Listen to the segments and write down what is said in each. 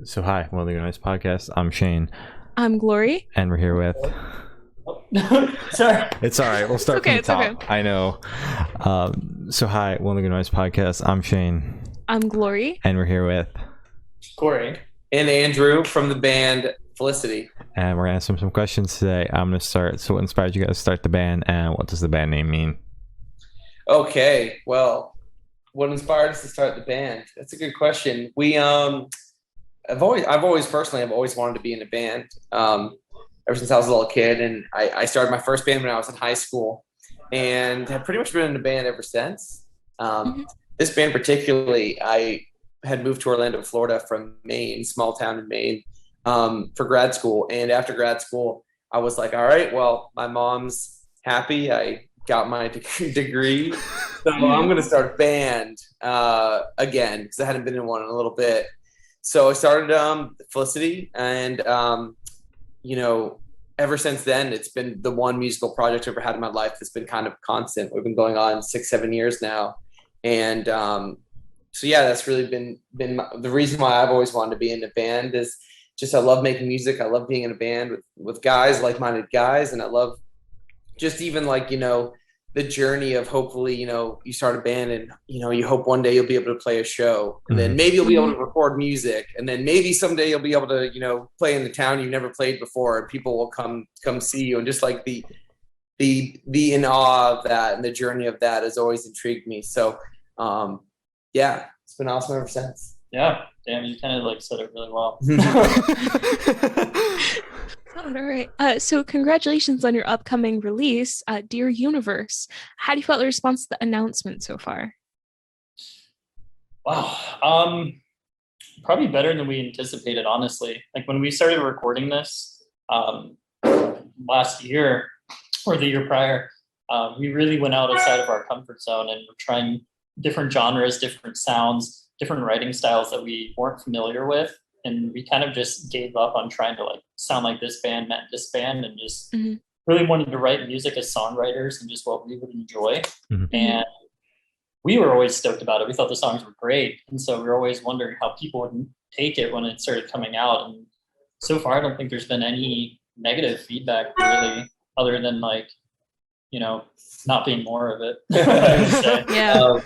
So hi, welcome to the Nice Podcast. I'm Shane, I'm Glory. and we're here with. Sorry. It's all right. We'll start Okay, from the it's top. okay. I know. So hi, welcome to the Nice Podcast. I'm Shane, I'm Glory. and we're here with. Corey. And Andrew from the band Felicity. And we're answering some questions today. I'm gonna start. So, what inspired you guys to start the band, and what does the band name mean? Okay, well, what inspired us to start the band? That's a good question. I've always personally, I've always wanted to be in a band. Ever since I was a little kid, and I started my first band when I was in high school, and have pretty much been in a band ever since. This band particularly, I had moved to Orlando, Florida from Maine, small town in Maine, for grad school. And after grad school, I was like, all right, well, my mom's happy. I got my degree. So I'm going to start a band again, because I hadn't been in one in a little bit. So I started Felicity, and, ever since then, it's been the one musical project I've ever had in my life that's been kind of constant. We've been going on 6-7 years now. And so yeah, that's really been the reason why I've always wanted to be in a band is just I love making music. I love being in a band with guys, like-minded guys. And I love just even the journey of hopefully, you start a band and, you hope one day you'll be able to play a show, and then maybe you'll be able to record music. And then maybe someday you'll be able to, play in the town you've never played before, and people will come see you. And just like be in awe of that, and the journey of that has always intrigued me. So, yeah, it's been awesome ever since. Yeah, damn, you kind of said it really well. All right. So congratulations on your upcoming release, Dear Universe. How do you felt the response to the announcement so far? Wow. Probably better than we anticipated, honestly. Like when we started recording this last year or the year prior, we really went outside of our comfort zone and we're trying different genres, different sounds, different writing styles that we weren't familiar with. And we kind of just gave up on trying to sound like this band meant this band, and just really wanted to write music as songwriters and just what we would enjoy. And we were always stoked about it. We thought the songs were great. And so we were always wondering how people would take it when it started coming out. And so far, I don't think there's been any negative feedback really, other than not being more of it. I would say. Yeah.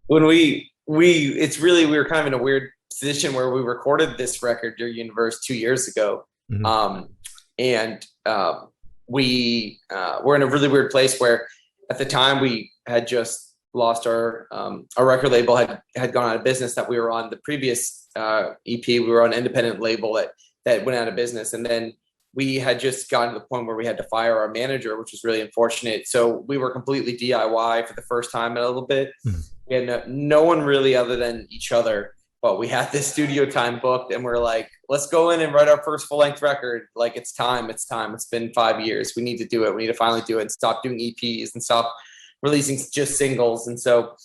When we were kind of in a weird position where we recorded this record, Your Universe, 2 years ago. And we were in a really weird place where at the time we had just lost our record label had gone out of business that we were on. The previous EP, we were on an independent label that went out of business. And then we had just gotten to the point where we had to fire our manager, which was really unfortunate. So we were completely DIY for the first time in a little bit. We had no one really other than each other. But we had this studio time booked, and we're like, let's go in and write our first full-length record. It's time. It's been 5 years. We need to do it. We need to finally do it and stop doing EPs and stop releasing just singles. And so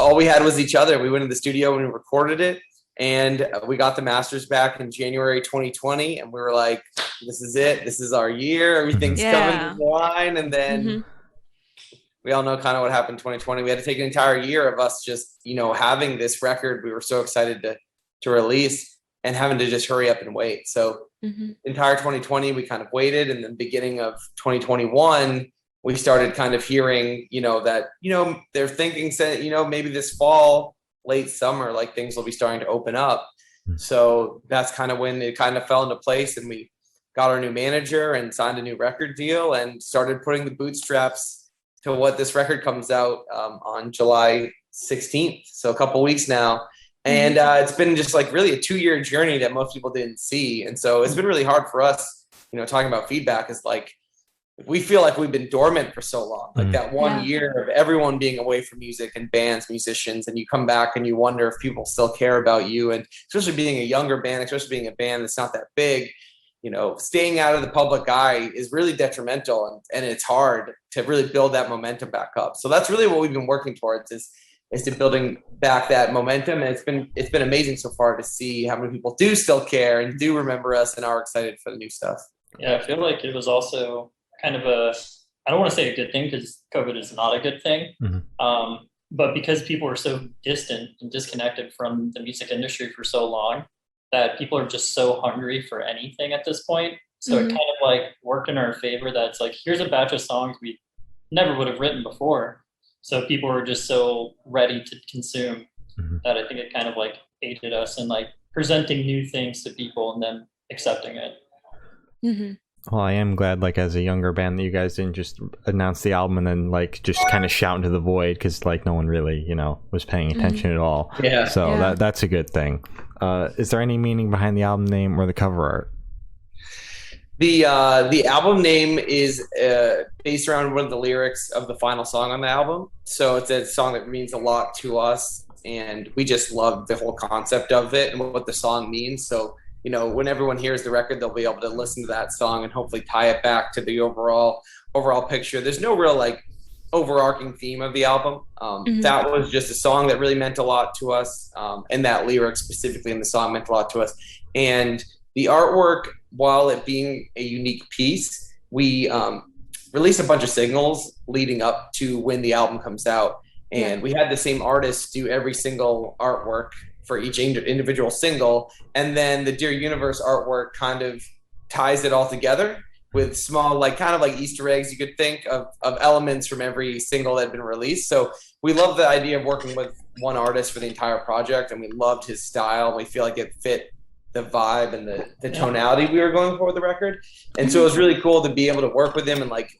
all we had was each other. We went to the studio and we recorded it, and we got the masters back in January 2020. And we were like, this is it. This is our year. Everything's coming to the line. And then we all know kind of what happened in 2020. We had to take an entire year of us just, having this record we were so excited to release, and having to just hurry up and wait. So entire 2020, we kind of waited. And then beginning of 2021, we started kind of hearing, that, they're thinking, maybe this fall, late summer, things will be starting to open up. So that's kind of when it kind of fell into place, and we got our new manager and signed a new record deal and started putting the bootstraps to what this record comes out on July 16th. So a couple weeks now. And it's been just really a 2-year journey that most people didn't see. And so it's been really hard for us, talking about feedback is we feel like we've been dormant for so long, that 1 year of everyone being away from music and bands, musicians, and you come back and you wonder if people still care about you. And especially being a younger band, especially being a band that's not that big, staying out of the public eye is really detrimental, and it's hard to really build that momentum back up. So that's really what we've been working towards is to building back that momentum. And it's been amazing so far to see how many people do still care and do remember us and are excited for the new stuff. Yeah, I feel like it was also kind of I don't want to say a good thing, because COVID is not a good thing. but because people were so distant and disconnected from the music industry for so long, that people are just so hungry for anything at this point. So it kind of like worked in our favor that it's like, here's a batch of songs we never would have written before. So people were just so ready to consume that I think it kind of like aided us in like presenting new things to people and then accepting it. Well, I am glad, like, as a younger band, that you guys didn't just announce the album and then, like, just kind of shout into the void, because, like, no one really, you know, was paying attention at all. Yeah. So that's a good thing. Is there any meaning behind the album name or the cover art? The album name is based around one of the lyrics of the final song on the album. So it's a song that means a lot to us, and we just love the whole concept of it and what the song means. So, you know, when everyone hears the record, they'll be able to listen to that song and hopefully tie it back to the overall picture. There's no real like overarching theme of the album. That was just a song that really meant a lot to us, and that lyric specifically in the song meant a lot to us. And the artwork, while it being a unique piece, we released a bunch of singles leading up to when the album comes out, and we had the same artist do every single artwork for each individual single, and then the Dear Universe artwork kind of ties it all together with small, like kind of like Easter eggs you could think of elements from every single that had been released. So we love the idea of working with one artist for the entire project, and we loved his style, and we feel like it fit the vibe and the tonality we were going for with the record. And so it was really cool to be able to work with him and like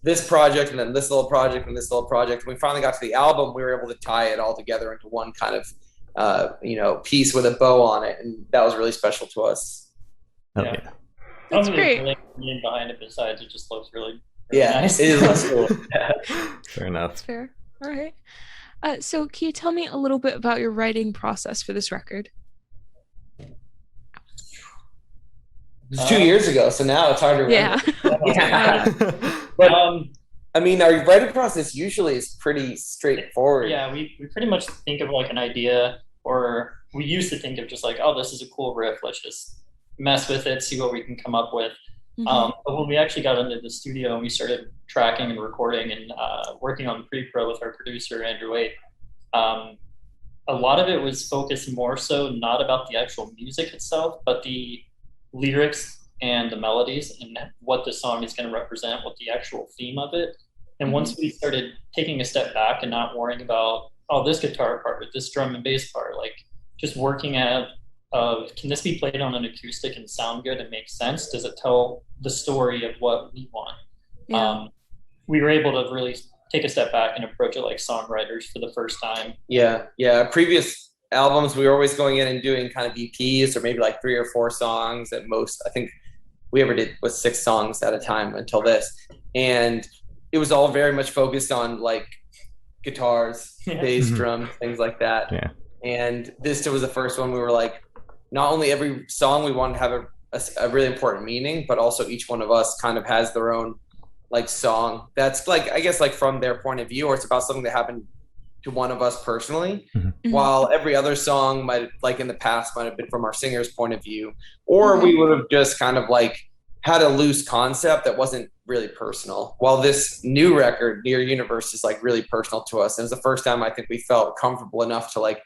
this project and then this little project and this little project. When we finally got to the album, we were able to tie it all together into one kind of piece with a bow on it, and that was really special to us. Yeah. That's great. Really meaning behind it besides it just looks really nice. It is cool. Fair enough. That's fair. All right. So can you tell me a little bit about your writing process for this record? It was 2 years ago, so now it's hard to remember. But I mean, our writing process usually is pretty straightforward. Yeah, we pretty much think of like an idea, or we used to think of just like, oh, this is a cool riff, let's just mess with it, see what we can come up with. But when we actually got into the studio and we started tracking and recording and working on pre-pro with our producer, Andrew Waite, a lot of it was focused more so not about the actual music itself, but the lyrics and the melodies and what the song is going to represent, what the actual theme of it. And once we started taking a step back and not worrying about, oh, this guitar part or this drum and bass part, like just working at, can this be played on an acoustic and sound good and make sense? Does it tell the story of what we want? Yeah. We were able to really take a step back and approach it like songwriters for the first time. Yeah. Previous albums, we were always going in and doing kind of EPs or maybe like 3 or 4 songs at most. I think we ever did was 6 songs at a time until this. And it was all very much focused on like guitars, bass, drums, things like that. Yeah. And this was the first one we were like, not only every song we wanted to have a really important meaning, but also each one of us kind of has their own like song that's like, I guess like from their point of view, or it's about something that happened to one of us personally, while every other song might, like in the past, might have been from our singer's point of view, or we would have just kind of like had a loose concept that wasn't really personal. While this new record, Dear Universe, is like really personal to us. And it was the first time I think we felt comfortable enough to like,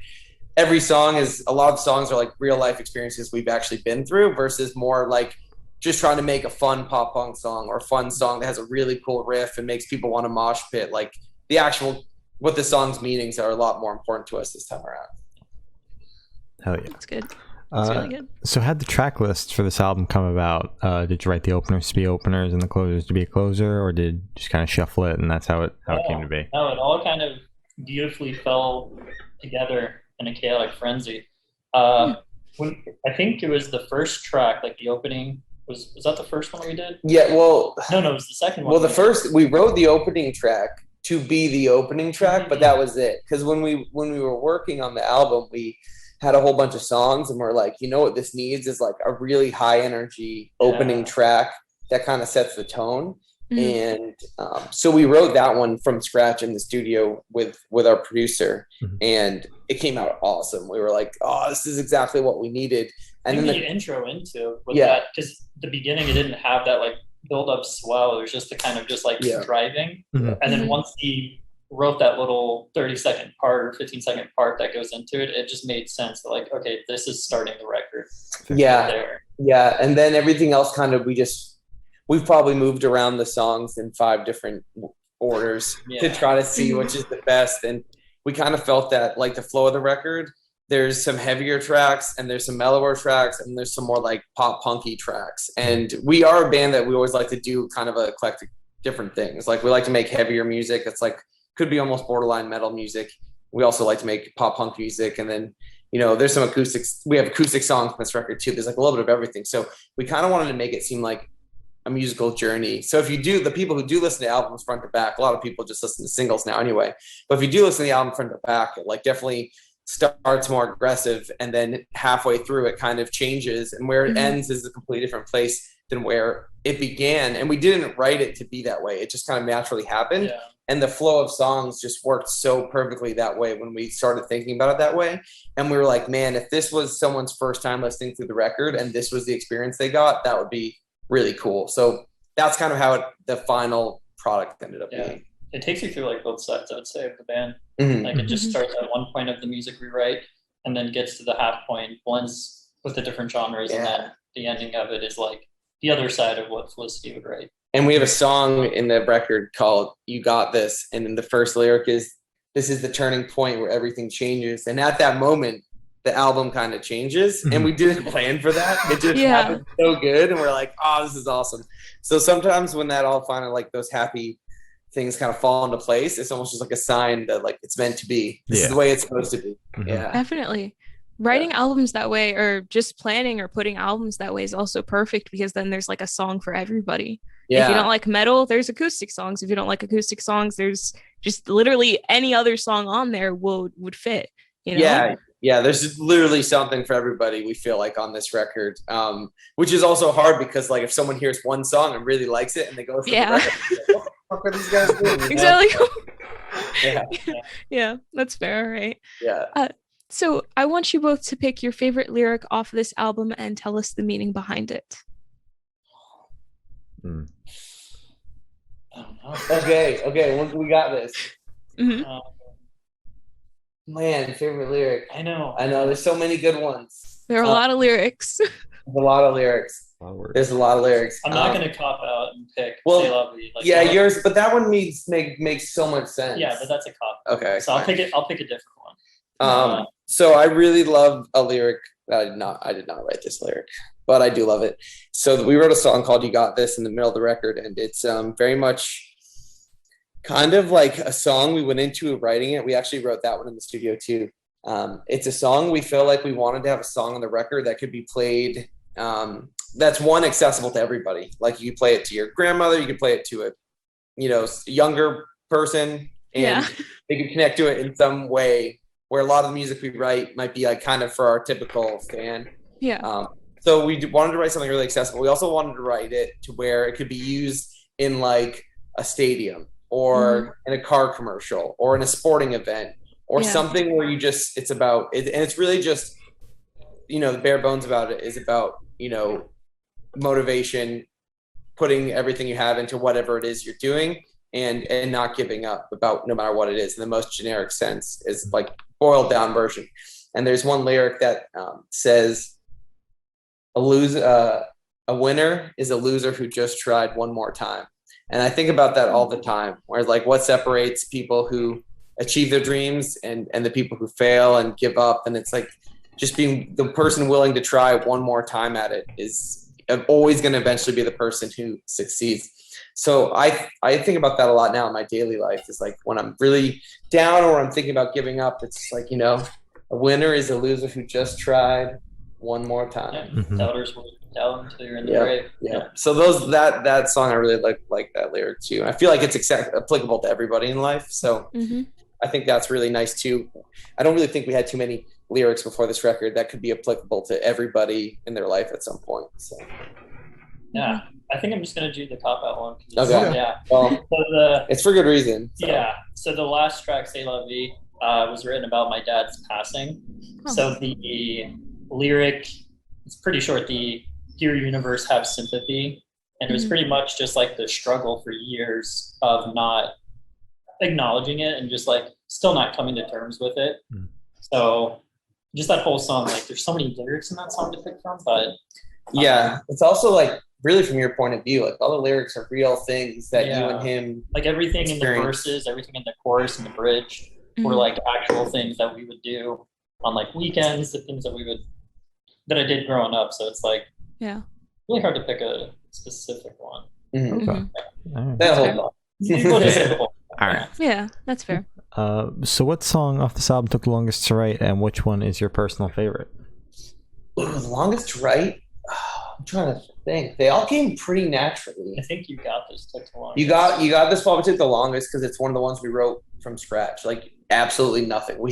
every song is, a lot of songs are like real life experiences we've actually been through versus more like just trying to make a fun pop punk song or a fun song that has a really cool riff and makes people want to mosh pit. Like the actual, what the song's meanings are a lot more important to us this time around. Hell yeah. That's good. That's really good. So how'd the track list for this album come about? Did you write the openers to be openers and the closers to be a closer, or did you just kind of shuffle it and that's how it came to be? No, it all kind of beautifully fell together in a chaotic frenzy. When I think it was the first track, like the opening, was that the first one we did? Yeah, well... No, it was the second one. Well, we wrote the opening track to be the opening track, but that was it. Because when we were working on the album, we had a whole bunch of songs, and we're like, you know what this needs is like a really high energy opening track that kind of sets the tone. And so we wrote that one from scratch in the studio with our producer, and it came out awesome. We were like, oh, this is exactly what we needed. And then the intro into with that, because the beginning it didn't have that like build up swell. It was just the kind of just like driving, and then once the wrote that little 30-second part or 15-second part that goes into it, it just made sense that like, okay, this is starting the record. Yeah. There. Yeah. And then everything else kind of, we've probably moved around the songs in 5 different orders to try to see which is the best. And we kind of felt that like the flow of the record, there's some heavier tracks and there's some mellower tracks and there's some more like pop punky tracks. And we are a band that we always like to do kind of eclectic different things. Like we like to make heavier music that's like could be almost borderline metal music. We also like to make pop punk music, and then there's some acoustics. We have acoustic songs on this record too. There's like a little bit of everything. So we kind of wanted to make it seem like a musical journey. So if you do, the people who do listen to albums front to back, a lot of people just listen to singles now anyway. But if you do listen to the album front to back, it like definitely starts more aggressive, and then halfway through it kind of changes, and where it ends is a completely different place than where it began. And we didn't write it to be that way. It just kind of naturally happened. Yeah. And the flow of songs just worked so perfectly that way when we started thinking about it that way. And we were like, man, if this was someone's first time listening through the record and this was the experience they got, that would be really cool. So that's kind of how the final product ended up being. It takes you through like both sides, I would say, of the band. Like it just starts at one point of the music we write and then gets to the half point, blends with the different genres, and then the ending of it is like the other side of what Felicity would write. And we have a song in the record called You Got This. And then the first lyric is, this is the turning point where everything changes. And at that moment, the album kind of changes. And we didn't plan for that. It just happened so good. And we're like, oh, this is awesome. So sometimes when that all finally, like those happy things kind of fall into place, it's almost just like a sign that like it's meant to be. This is the way it's supposed to be. Yeah. Definitely. Writing albums that way, or just planning or putting albums that way, is also perfect, because then there's like a song for everybody. If you don't like metal, there's acoustic songs. If you don't like acoustic songs, there's just literally any other song on there would fit. Yeah, there's literally something for everybody, we feel like, on this record, which is also hard because like if someone hears one song and really likes it and they go for the record, what the fuck are these guys doing? Exactly. Yeah, that's fair, right? Yeah. So I want you both to pick your favorite lyric off this album and tell us the meaning behind it. I don't know. Okay, we got this. Man, favorite lyric. I know. There's so many good ones. There are a lot of lyrics. There's a lot of lyrics. There's a lot of lyrics. I'm not going to cop out and pick well, C'est La Vie. Like, yours, but that one makes so much sense. Yeah, but that's a cop. Okay. So I'll pick a different one. So I really love a lyric. I did not write this lyric, but I do love it. So we wrote a song called You Got This in the middle of the record, and it's very much kind of like a song we went into writing it. We actually wrote that one in the studio too. It's a song we feel like we wanted to have a song on the record that could be played, that's one, accessible to everybody. Like you could play it to your grandmother, you could play it to a younger person, and they can connect to it in some way, where a lot of the music we write might be like kind of for our typical fan. So we wanted to write something really accessible. We also wanted to write it to where it could be used in like a stadium or in a car commercial or in a sporting event or something where it's about it. And it's really just, the bare bones about it is about, motivation, putting everything you have into whatever it is you're doing, and not giving up about no matter what it is, in the most generic sense, is like boiled down version. And there's one lyric that says, a winner is a loser who just tried one more time. And I think about that all the time, where like what separates people who achieve their dreams and the people who fail and give up. And it's like just being the person willing to try one more time at it is always going to eventually be the person who succeeds. So I think about that a lot now in my daily life. Is like when I'm really down or I'm thinking about giving up, it's like, a winner is a loser who just tried one more time. Doubters will down until you're in the grave. So that song, I really like that lyric too. And I feel like it's applicable to everybody in life. So I think that's really nice too. I don't really think we had too many lyrics before this record that could be applicable to everybody in their life at some point. So I think I'm just going to do the cop-out one. Okay. Yeah. Well, it's for good reason. So. Yeah. So the last track, C'est La Vie, was written about my dad's passing. So the lyric, it's pretty short. The Dear Universe, Have Sympathy. And it was pretty much just like the struggle for years of not acknowledging it and just like still not coming to terms with it. So just that whole song, like there's so many lyrics in that song to pick from, but yeah, it's also like really from your point of view, like all the lyrics are real things that you and him, like everything in the verses, everything in the chorus and the bridge were like actual things that we would do on like weekends, the things that I did growing up. So it's like really hard to pick a specific one. Okay. That whole all right. Yeah, that's fair. So what song off this album took the longest to write, and which one is your personal favorite? The longest to write? I'm trying to think. They all came pretty naturally. I think You Got This took the longest. You got This probably took the longest because it's one of the ones we wrote from scratch. Like absolutely nothing. We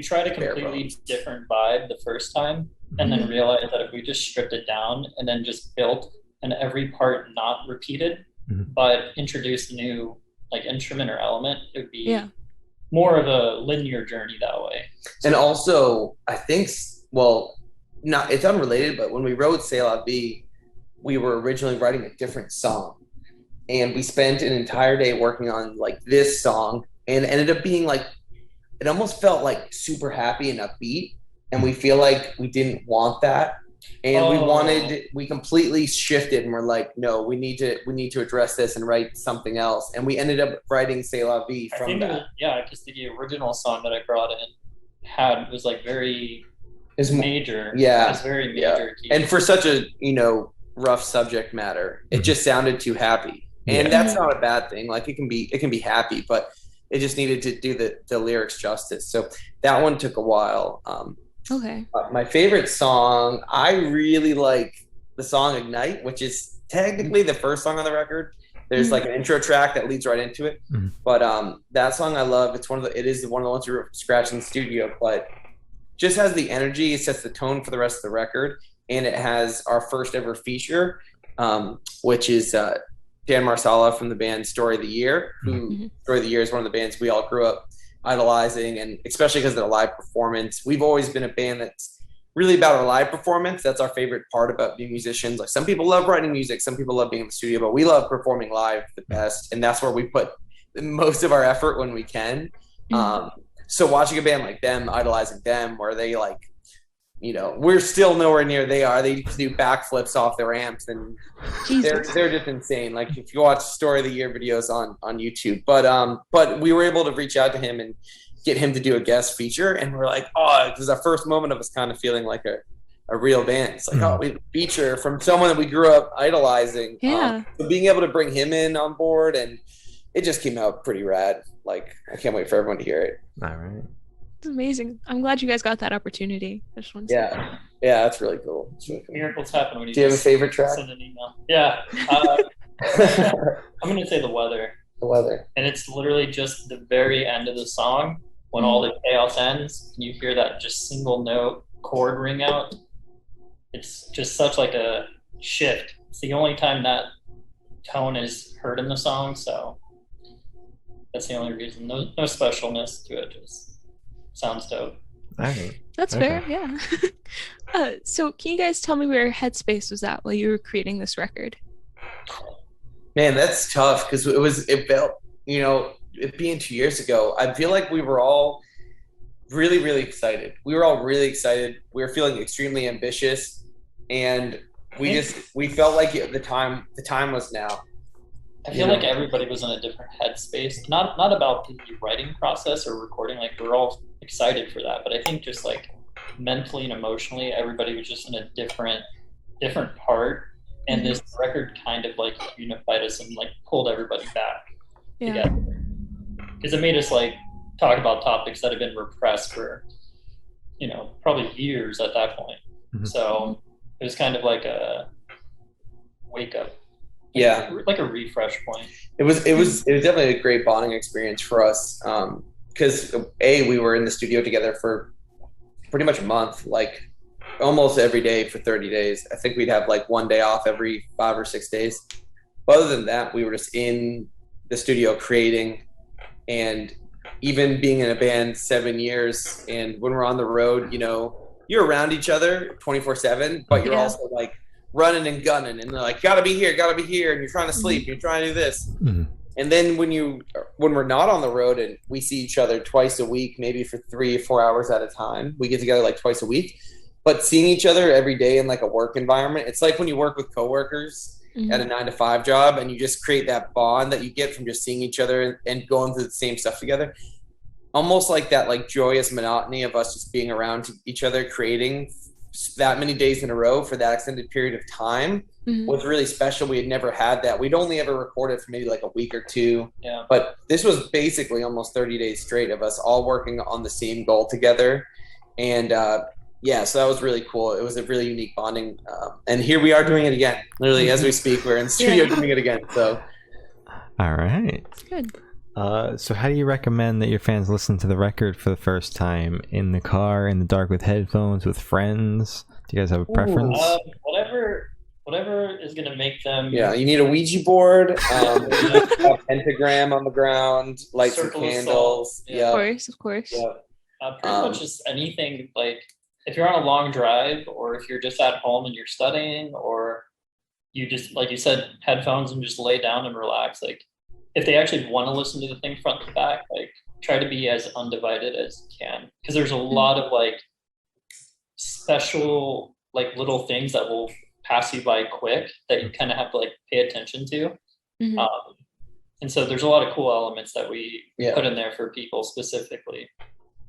tried a completely different vibe the first time, and then realized that if we just stripped it down and then just built and every part not repeated, but introduced a new like instrument or element, it would be more of a linear journey that way. And also, I think, it's unrelated, but when we wrote C'est La Vie, we were originally writing a different song. And we spent an entire day working on like this song, and it ended up being like, it almost felt like super happy and upbeat. And we feel like we didn't want that. And we completely shifted and we're like, no, we need to address this and write something else. And we ended up writing C'est La Vie from that. Because the original song that I brought in was like very major. Yeah. It was very major. Yeah. And for such a, rough subject matter, it just sounded too happy. And that's not a bad thing. Like it can be happy, but it just needed to do the lyrics justice. So that one took a while. Okay. My favorite song, I really like the song Ignite, which is technically the first song on the record. There's like an intro track that leads right into it. But that song I love. It is one of the ones we wrote from scratch in the studio, but just has the energy. It sets the tone for the rest of the record. And it has our first ever feature, which is Dan Marsala from the band Story of the Year. Story of the Year is one of the bands we all grew up idolizing, and especially because of the live performance. We've always been a band that's really about our live performance. That's our favorite part about being musicians. Like some people love writing music, some people love being in the studio, but we love performing live the best, and that's where we put most of our effort when we can. So watching a band like them, idolizing them, where they like, we're still nowhere near they are. They do backflips off their amps, and they're just insane. Like if you watch Story of the Year videos on YouTube, but we were able to reach out to him and get him to do a guest feature, and we're like, it was our first moment of us kind of feeling like a real band. It's like, we feature from someone that we grew up idolizing. So being able to bring him in on board, and it just came out pretty rad. Like I can't wait for everyone to hear it. All right. It's amazing. I'm glad you guys got that opportunity. I just want to say that's really cool. Miracles happen when you do you have a favorite track? Send an email. Yeah. I'm gonna say The Weather. The Weather. And it's literally just the very end of the song when all the chaos ends and you hear that just single note chord ring out. It's just such like a shift. It's the only time that tone is heard in the song, so that's the only reason. No specialness to it, just sounds dope. That's fair, yeah. So can you guys tell me where headspace was at while you were creating this record? Man, that's tough because it felt, it being 2 years ago, I feel like we were all really, really excited. We were all really excited. We were feeling extremely ambitious, and we felt like the time was now. I feel like everybody was in a different headspace. Not about the writing process or recording. Like we're all excited for that, but I think just like mentally and emotionally, everybody was just in a different part. And this record kind of like unified us and like pulled everybody back together. Because it made us like talk about topics that have been repressed for, probably years at that point. So it was kind of like a wake up. Like a refresh point. It was definitely a great bonding experience for us. Because we were in the studio together for pretty much a month, like almost every day for 30 days. I think we'd have like one day off every 5 or 6 days. But other than that, we were just in the studio creating, and even being in a band 7 years. And when we're on the road, you're around each other 24/7, but you're also like running and gunning, and they're like, gotta be here, and you're trying to sleep, you're trying to do this. And then when we're not on the road and we see each other twice a week, maybe for 3 or 4 hours at a time, we get together like twice a week. But seeing each other every day in like a work environment, it's like when you work with coworkers at a 9-to-5 job, and you just create that bond that you get from just seeing each other and going through the same stuff together. Almost like that, like joyous monotony of us just being around each other, creating that many days in a row for that extended period of time was really special. We had never had that. We'd only ever recorded for maybe like a week or two. Yeah. But this was basically almost 30 days straight of us all working on the same goal together. And so that was really cool. It was a really unique bonding. And here we are doing it again. Literally, as we speak, we're in the studio doing it again. So, all right. Good. So how do you recommend that your fans listen to the record for the first time? In the car, in the dark with headphones, with friends? Do you guys have a preference? Whatever is going to make them. Yeah, you need a Ouija board, a pentagram on the ground, light some candles. Yeah. Of course. Yeah. Pretty much just anything, like if you're on a long drive, or if you're just at home and you're studying, or you just, like you said, headphones and just lay down and relax. Like if they actually want to listen to the thing front to back, like try to be as undivided as you can, because there's a lot of like special like little things that will pass you by quick that you kind of have to like pay attention to. And so there's a lot of cool elements that we put in there for people specifically.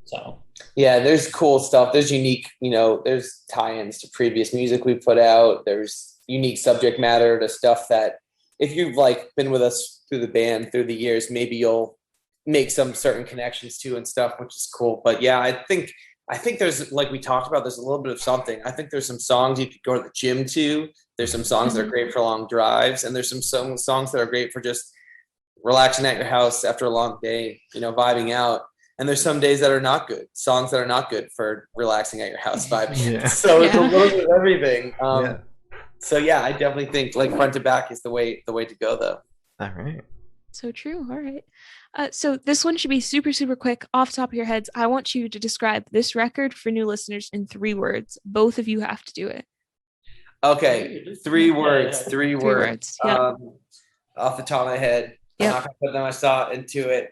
So yeah, there's cool stuff. There's unique, there's tie-ins to previous music we put out. There's unique subject matter to stuff that if you've like been with us through the band through the years, maybe you'll make some certain connections to and stuff, which is cool. But yeah, I think there's, like we talked about, there's a little bit of something. I think there's some songs you could go to the gym to. There's some songs that are great for long drives, and there's some songs that are great for just relaxing at your house after a long day, vibing out. And there's some days that are not good, songs that are not good for relaxing at your house vibing. Yeah. So it's a little bit of everything. So yeah, I definitely think like front to back is the way to go though. All right. So true. All right. So this one should be super, super quick. Off the top of your heads, I want you to describe this record for new listeners in 3 words. Both of you have to do it. Okay, 3 words. 3 words. Yeah. Off the top of my head, I'm not gonna put that much thought into it.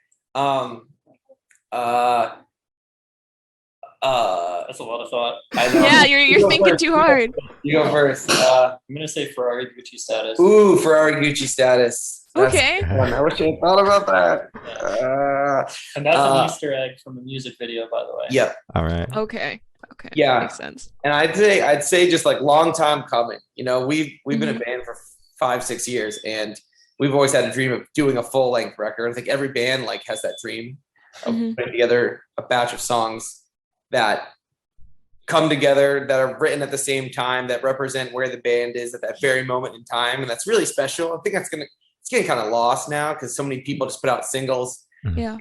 That's a lot of thought. I know. Yeah, you're thinking too hard. You go first. I'm gonna say Ferrari Gucci status. Ooh, Ferrari Gucci status. Okay. I wish I had thought about that. And that's an Easter egg from a music video, by the way. Yeah. All right. Okay. Yeah. Makes sense. And I'd say just like long time coming. We've been a band for 5-6 years, and we've always had a dream of doing a full length record. I think every band like has that dream of putting together a batch of songs that come together, that are written at the same time, that represent where the band is at that very moment in time. And that's really special. I think it's getting kind of lost now because so many people just put out singles. Yeah.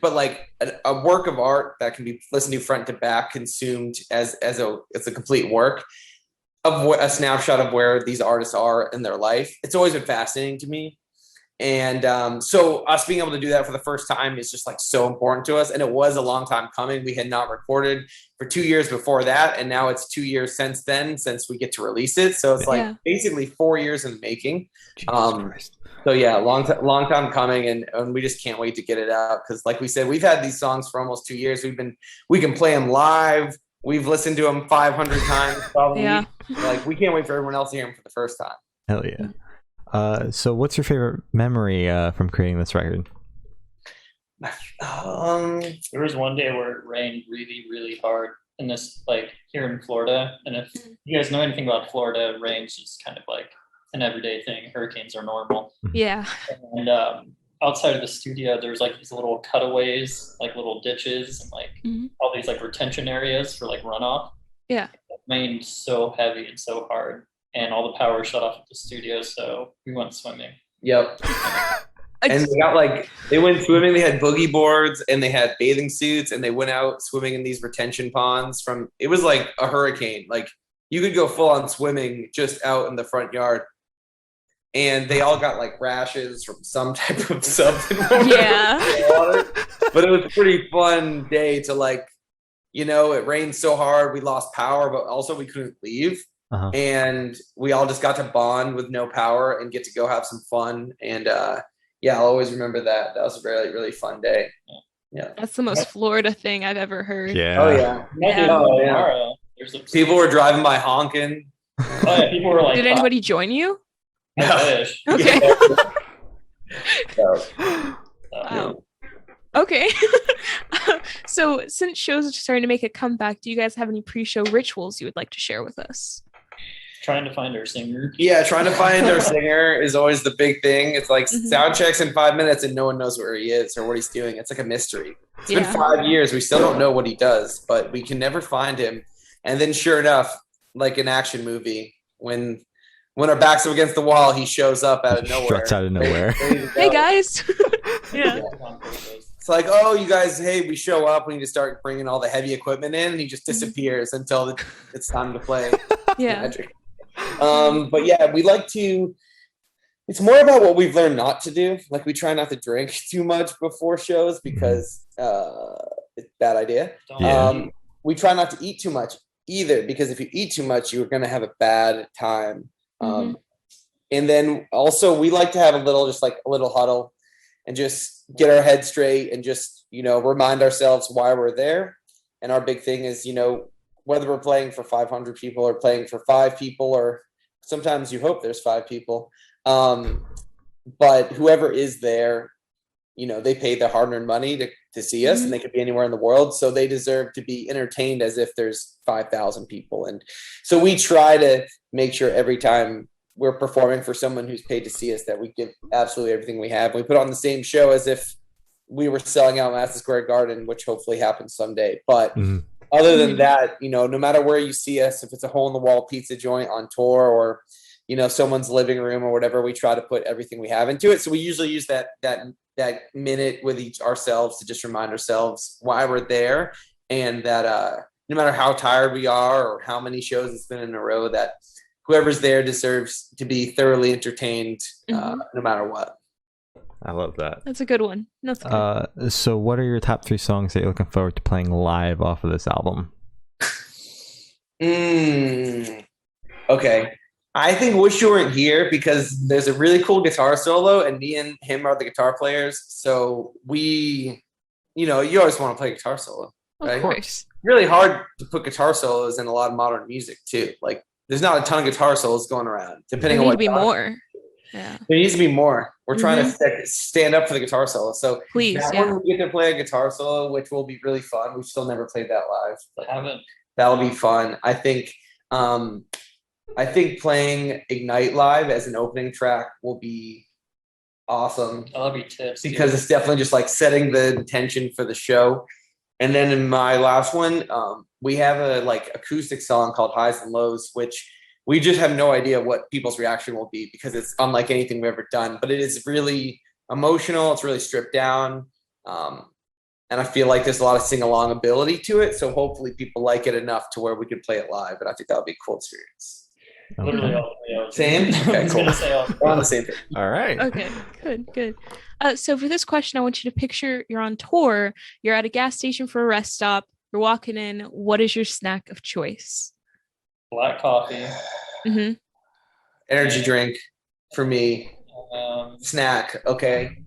But like a work of art that can be listened to front to back, consumed as a complete work of a snapshot of where these artists are in their life. It's always been fascinating to me. And so us being able to do that for the first time is just like so important to us. And it was a long time coming. We had not recorded for 2 years before that. And now it's 2 years since then, since we get to release it. So it's like basically 4 years in the making. So yeah, long time coming. And we just can't wait to get it out. Cause like we said, we've had these songs for almost 2 years. We can play them live. We've listened to them 500 times probably. Yeah. Like we can't wait for everyone else to hear them for the first time. Hell yeah. So what's your favorite memory from creating this record? There was one day where it rained really, really hard in this, like here in Florida. And if you guys know anything about Florida, rain's just kind of like an everyday thing. Hurricanes are normal. Yeah. And outside of the studio, there's like these little cutaways, like little ditches and like all these like retention areas for like runoff. Yeah. It rained so heavy and so hard. And all the power shut off at the studio, so we went swimming. Yep. And they went swimming. They had boogie boards and they had bathing suits, and they went out swimming in these retention ponds. It was like a hurricane. Like you could go full on swimming just out in the front yard, and they all got like rashes from some type of substance. Yeah. But it was a pretty fun day to like, it rained so hard we lost power, but also we couldn't leave. And we all just got to bond with no power and get to go have some fun. And yeah, I'll always remember that. That was a really, really fun day. Yeah. That's the most Florida thing I've ever heard. Yeah. Oh yeah. Tomorrow. People were driving by honking. Oh yeah, people were like, did anybody join you? I wish. Okay. So, Wow. Okay. So since shows are starting to make a comeback, do you guys have any pre-show rituals you would like to share with us? Trying to find our singer. yeah, trying to find our singer is always the big thing. It's like sound checks in 5 minutes and no one knows where he is or what he's doing. It's like a mystery. It's been 5 years. We still don't know what he does, but we can never find him. And then sure enough, like an action movie, when our backs are against the wall, he shows up out of nowhere. Struts out of nowhere. Hey guys. Yeah. It's like, oh, you guys, hey, we show up. We need to start bringing all the heavy equipment in, and he just disappears until it's time to play. Yeah. Magic. But yeah, we like to. It's more about what we've learned not to do. Like we try not to drink too much before shows because it's a bad idea. Yeah. We try not to eat too much either because if you eat too much, you're going to have a bad time. And then also we like to have a little huddle and just get our head straight and just, remind ourselves why we're there. And our big thing is, whether we're playing for 500 people or playing for 5 people, or sometimes you hope there's 5 people. But whoever is there, they paid their hard-earned money to see us, and they could be anywhere in the world. So they deserve to be entertained as if there's 5,000 people. And so we try to make sure every time we're performing for someone who's paid to see us that we give absolutely everything we have. We put on the same show as if we were selling out Madison Square Garden, which hopefully happens someday. But other than that, no matter where you see us, if it's a hole-in-the-wall pizza joint on tour or, someone's living room or whatever, we try to put everything we have into it. So we usually use that minute with ourselves to just remind ourselves why we're there, and that no matter how tired we are or how many shows it's been in a row, that whoever's there deserves to be thoroughly entertained no matter what. I love that. That's a good one. That's good. So what are your top 3 songs that you're looking forward to playing live off of this album? Okay. I think Wish You Weren't Here because there's a really cool guitar solo and me and him are the guitar players. So we, you always want to play guitar solo, right? Of course. Really hard to put guitar solos in a lot of modern music too. Like there's not a ton of guitar solos going around, depending on what. There need to be more. Yeah. There needs to be more. We're trying to stand up for the guitar solo. So please, when we get to play a guitar solo, which will be really fun. We've still never played that live. I haven't. That'll be fun. I think playing Ignite live as an opening track will be awesome. I love your tips. Because it's definitely just like setting the intention for the show. And then in my last one, we have a acoustic song called Highs and Lows, which we just have no idea what people's reaction will be because it's unlike anything we've ever done. But it is really emotional. It's really stripped down. And I feel like there's a lot of sing-along ability to it. So hopefully people like it enough to where we could play it live. And I think that would be a cool experience. Literally all same? Okay, cool. We're on the same page. All right. Okay, good. So for this question, I want you to picture you're on tour. You're at a gas station for a rest stop. You're walking in. What is your snack of choice? Black coffee. Energy drink for me. Snack. Okay.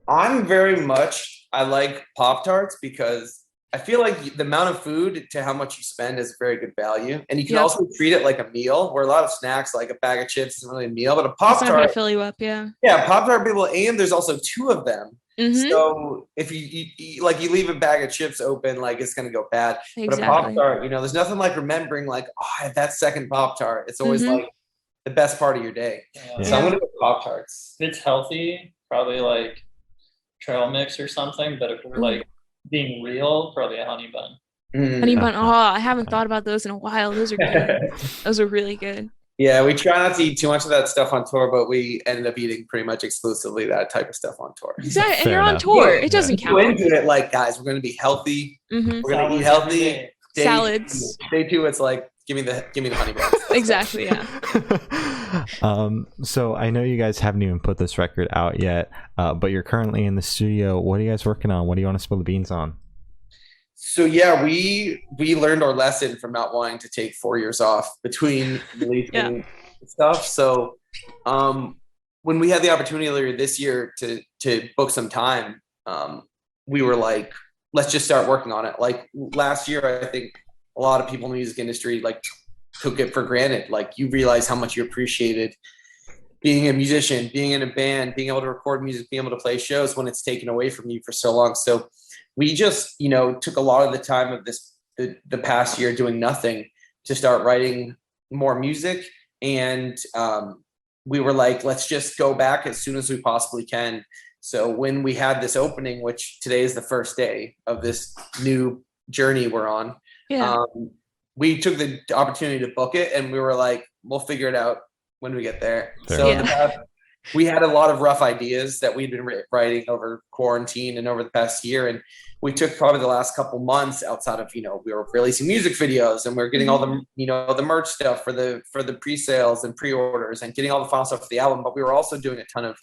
I like Pop-Tarts because I feel like the amount of food to how much you spend is very good value. And you can also treat it like a meal, where a lot of snacks, like a bag of chips isn't really a meal, but a Pop-Tart. It's not gonna fill you up, yeah. Yeah, Pop-Tart people, and there's also 2 of them. So if you leave a bag of chips open, it's going to go bad. Exactly. But a Pop-Tart, there's nothing like remembering I had that second Pop-Tart. It's always the best part of your day. So I'm going to go Pop-Tarts. If it's healthy, probably trail mix or something. But if we're being real, probably a honey bun. Honey bun. Oh, I haven't thought about those in a while. Those are good. Those are really good. Yeah, we try not to eat too much of that stuff on tour, but we ended up eating pretty much exclusively that type of stuff on tour. Exactly, and you're on tour. It doesn't count. Go into it guys, we're going to be healthy. We're going to eat healthy. Salads. Day 2, it's give me the honey buns. Exactly, yeah. So I know you guys haven't even put this record out yet, but you're currently in the studio. What are you guys working on? What do you want to spill the beans on? So yeah, we learned our lesson from not wanting to take 4 years off between releasing stuff. So when we had the opportunity earlier this year to book some time, we were like, let's just start working on it. Like last year, I think a lot of people in the music industry like took it for granted. Like you realize how much you appreciated being a musician, being in a band, being able to record music, being able to play shows when it's taken away from you for so long. So we just, took a lot of the time of the past year doing nothing to start writing more music. And we were like, let's just go back as soon as we possibly can. So when we had this opening, which today is the first day of this new journey we're on, we took the opportunity to book it, and we were like, we'll figure it out when we get there. We had a lot of rough ideas that we'd been writing over quarantine and over the past year. And we took probably the last couple months outside of, we were releasing music videos, and we are getting all the, the merch stuff for the pre-sales and pre-orders and getting all the final stuff for the album. But we were also doing a ton of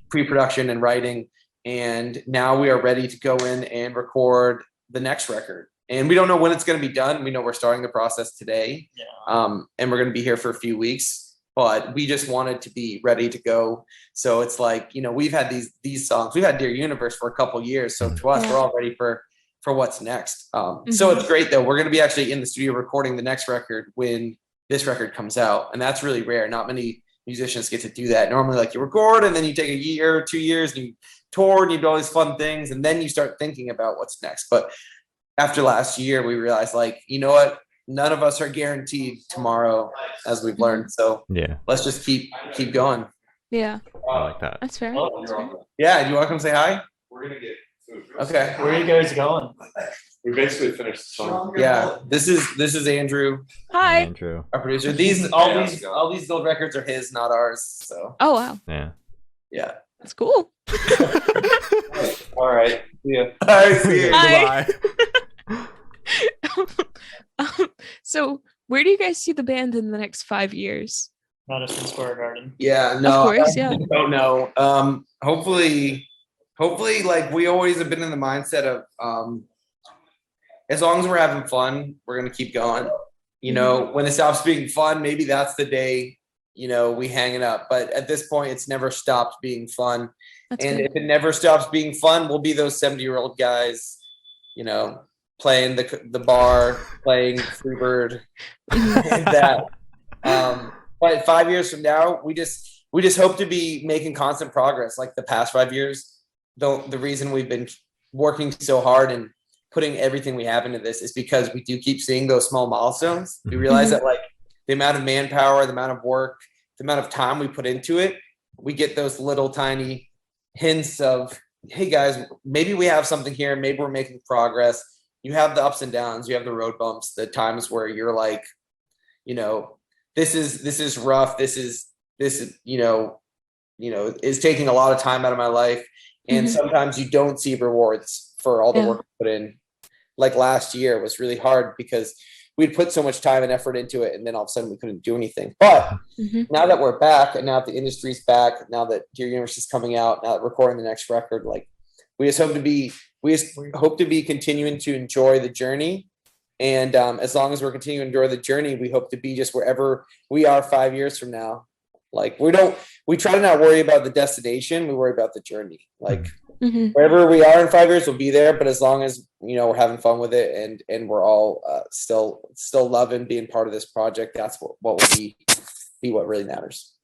pre-production and writing. And now we are ready to go in and record the next record. And we don't know when it's going to be done. We know we're starting the process today. And we're going to be here for a few weeks. But we just wanted to be ready to go. So it's like, we've had these songs. We've had Dear Universe for a couple years. So to us, we're all ready for what's next. So it's great, though. We're going to be actually in the studio recording the next record when this record comes out. And that's really rare. Not many musicians get to do that. Normally, like, you record and then you take a year or 2 years and you tour and you do all these fun things. And then you start thinking about what's next. But after last year, we realized, like, you know what? None of us are guaranteed tomorrow, as we've learned. So let's just keep going. Yeah, I like that. That's fair. Yeah, do you want to come say hi? We're gonna get food. Okay. Where are you guys going? We basically finished the song. Yeah, this is Andrew. Hi, Andrew, our producer. All these gold records are his, not ours. So. Oh wow. Yeah. That's cool. All right. Yeah. All right. See you. Bye. So where do you guys see the band in the next 5 years? Madison Square Garden. Yeah, no, of course, I don't know. Hopefully, like, we always have been in the mindset of as long as we're having fun, we're gonna keep going. When it stops being fun, maybe that's the day we hang it up. But at this point, it's never stopped being fun. That's good. If it never stops being fun, we'll be those 70-year-old guys, playing the bar, playing Freebird, and that. But 5 years from now, we just hope to be making constant progress. Like the past 5 years, the reason we've been working so hard and putting everything we have into this is because we do keep seeing those small milestones. We realize that, like, the amount of manpower, the amount of work, the amount of time we put into it, we get those little tiny hints of, hey guys, maybe we have something here. Maybe we're making progress. You have the ups and downs, you have the road bumps, the times where you're like, this is rough. This is is taking a lot of time out of my life. And sometimes you don't see rewards for all the work we put in. Like last year was really hard because we'd put so much time and effort into it, and then all of a sudden we couldn't do anything. But now that we're back, and now that the industry's back, now that Dear Universe is coming out, now that we're recording the next record, like, we just hope to be continuing to enjoy the journey. And as long as we're continuing to enjoy the journey, we hope to be just wherever we are 5 years from now. Like, we try to not worry about the destination. We worry about the journey. Like, wherever we are in 5 years, we'll be there. But as long as, we're having fun with it and we're all still loving being part of this project, that's what will be what really matters.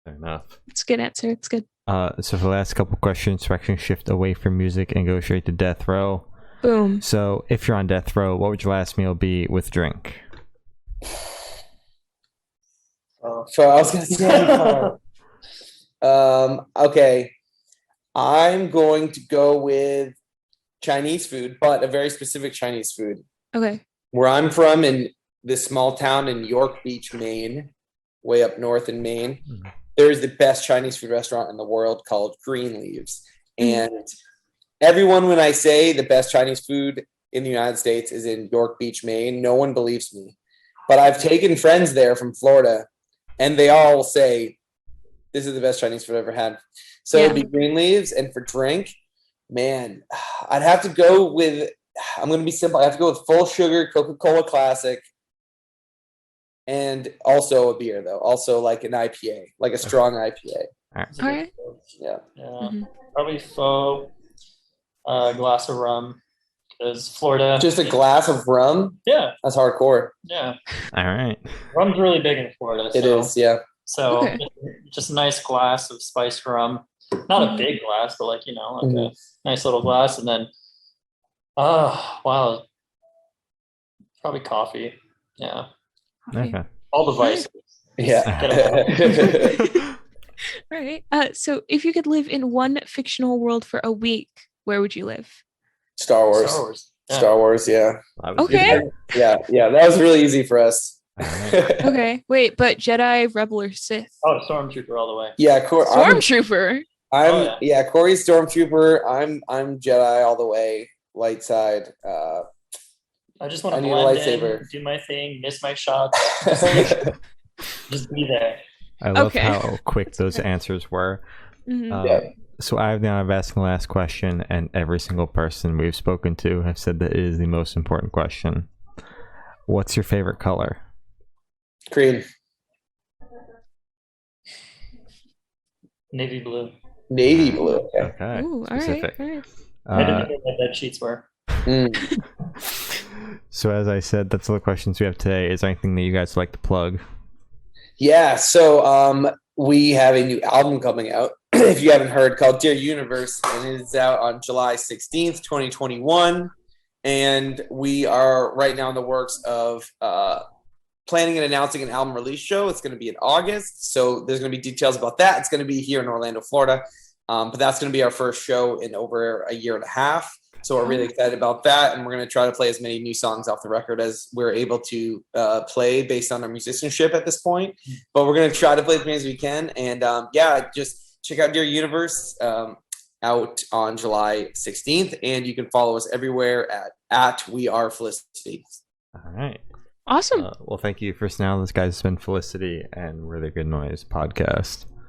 Fair enough. It's a good answer. It's good. So for the last couple questions, direction shift away from music and go straight to death row. Boom. So if you're on death row, what would your last meal be with drink? So I was gonna say, okay, I'm going to go with Chinese food, but a very specific Chinese food. Okay. Where I'm from, in this small town in York Beach, Maine, way up north in Maine, there's the best Chinese food restaurant in the world called Green Leaves. And everyone, when I say the best Chinese food in the United States is in York Beach, Maine, no one believes me. But I've taken friends there from Florida, and they all say, this is the best Chinese food I've ever had. So it'd be Green Leaves. And for drink, man, I'd have to go with, I'm going to be simple. I have to go with full sugar Coca-Cola Classic and also a beer though. Also like an IPA, like a strong IPA. All right. Yeah. Probably faux. A glass of rum, because Florida. Just a glass of rum. Yeah. That's hardcore. Yeah. All right. Rum's really big in Florida. It is. Yeah. So just a nice glass of spiced rum. Not a big glass, but like a nice little glass, and then wow, probably coffee. Yeah. Okay. All the vices. Yeah. Right. So if you could live in one fictional world for a week, where would you live? Star Wars. Star Wars. Yeah. Okay. Yeah. That was really easy for us. Okay. Wait, but Jedi, Rebel, or Sith? Oh, Stormtrooper all the way. Yeah. Stormtrooper. Corey's Stormtrooper. I'm Jedi all the way. Light side. I just want to need a blend lightsaber. in, do my thing, miss my shots. Just be there. I love how quick those answers were. So I've asked the last question, and every single person we've spoken to have said that it is the most important question. What's your favorite color? Green. Navy blue. Navy blue. Okay. Ooh, Specific. All right. I didn't know what bed sheets were. So as I said, that's all the questions we have today. Is there anything that you guys would like to plug? Yeah, so we have a new album coming out, if you haven't heard, called Dear Universe, and it is out on July 16th, 2021. And we are right now in the works of planning and announcing an album release show. It's going to be in August, so there's going to be details about that. It's going to be here in Orlando, Florida, but that's going to be our first show in over a year and a half. So we're really excited about that, and we're going to try to play as many new songs off the record as we're able to play based on our musicianship at this point. But we're going to try to play as many as we can, and just check out Dear Universe out on July 16th, and you can follow us everywhere at We Are Felicity. All right. Awesome. Well, thank you for now. This guy's been Felicity, and we're the Good Noise podcast.